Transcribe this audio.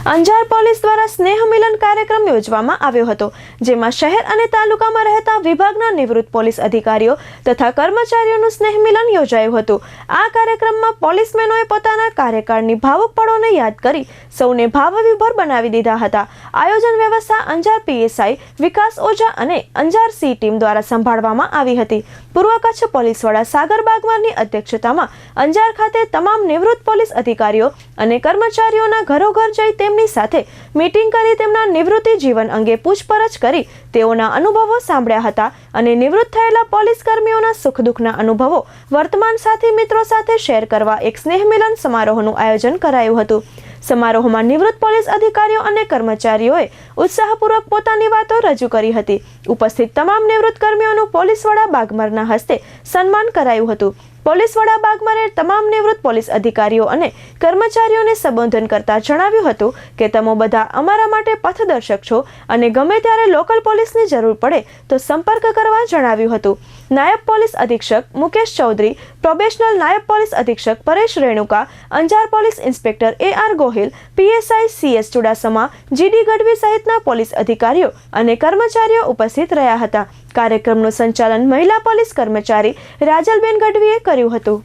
Anjar police દ્વારા સ્નેહ મિલન કાર્યક્રમ યોજવામાં આવ્યો હતો, જેમાં શહેર અને તાલુકામાં રહેતા વિભાગના નિવૃત્ત પોલીસ અધિકારીઓ તથા કર્મચારીઓનું સ્નેહ મિલન યોજાયું હતું. આ કાર્યક્રમમાં પોલીસમેનોએ પોતાના કાર્યકાળની ભાવુક પળોને યાદ કરી સૌને ભાવવિભોર બનાવી દીધા હતા. આયોજન વ્યવસ્થા અંજાર પીએસઆઈ વિકાસ ઓઝા અને અંજાર સી ટીમ દ્વારા સંભાળવામાં આવી હતી. પૂર્વ કચ્છ પોલીસ વડા સાગર બાગમારની અધ્યક્ષતામાં અંજાર ખાતે તમામ નિવૃત્ત પોલીસ અધિકારીઓ અને કર્મચારીઓના ઘરોઘર જઈ તેમની સાથે મીટિંગ કરી તેમના નિવૃત્તિ જીવન અંગે પૂછપરછ કરી તેઓના અનુભવો સાંભળ્યા હતા અને નિવૃત્ત થયેલા પોલીસ કર્મીઓના સુખ દુઃખના અનુભવો વર્તમાન સાથી મિત્રો સાથે શેર કરવા એક સ્નેહ મિલન સમારોહનું આયોજન કરાયું હતું. સમારોહમાં નિવૃત્ત પોલીસ અધિકારીઓ અને કર્મચારીઓએ ઉત્સાહપૂર્વક પોતાની વાતો રજૂ કરી હતી. ઉપસ્થિત તમામ નિવૃત્ત કર્મીઓનું પોલીસ વડા બાગમારના હસ્તે સન્માન કરાયું હતું. પોલીસ વડા બાગમારે તમામ નિવૃત્ત પોલીસ અધિકારીઓ અને કર્મચારીઓને સંબોધન કરતા જણાવ્યું હતું કે તમે બધા અમારા માટે પથદર્શક છો અને ગમે ત્યારે લોકલ પોલીસની જરૂર પડે તો સંપર્ક કરવા જણાવ્યું હતું. નાયબ પોલીસ અધિક્ષક મુકેશ ચૌધરી, પ્રોબેશનલ નાયબ પોલીસ અધિક્ષક Paresh Renuka, Anjar police inspector AR Gohil, PSI CS Chudasama, GD Gadhvi સહિતના પોલીસ અધિકારીઓ અને કર્મચારીઓ ઉપસ્થિત રહ્યા હતા. કાર્યક્રમનું સંચાલન મહિલા પોલીસ કર્મચારી રાજલબેન ગઢવીએ કર્યું હતું.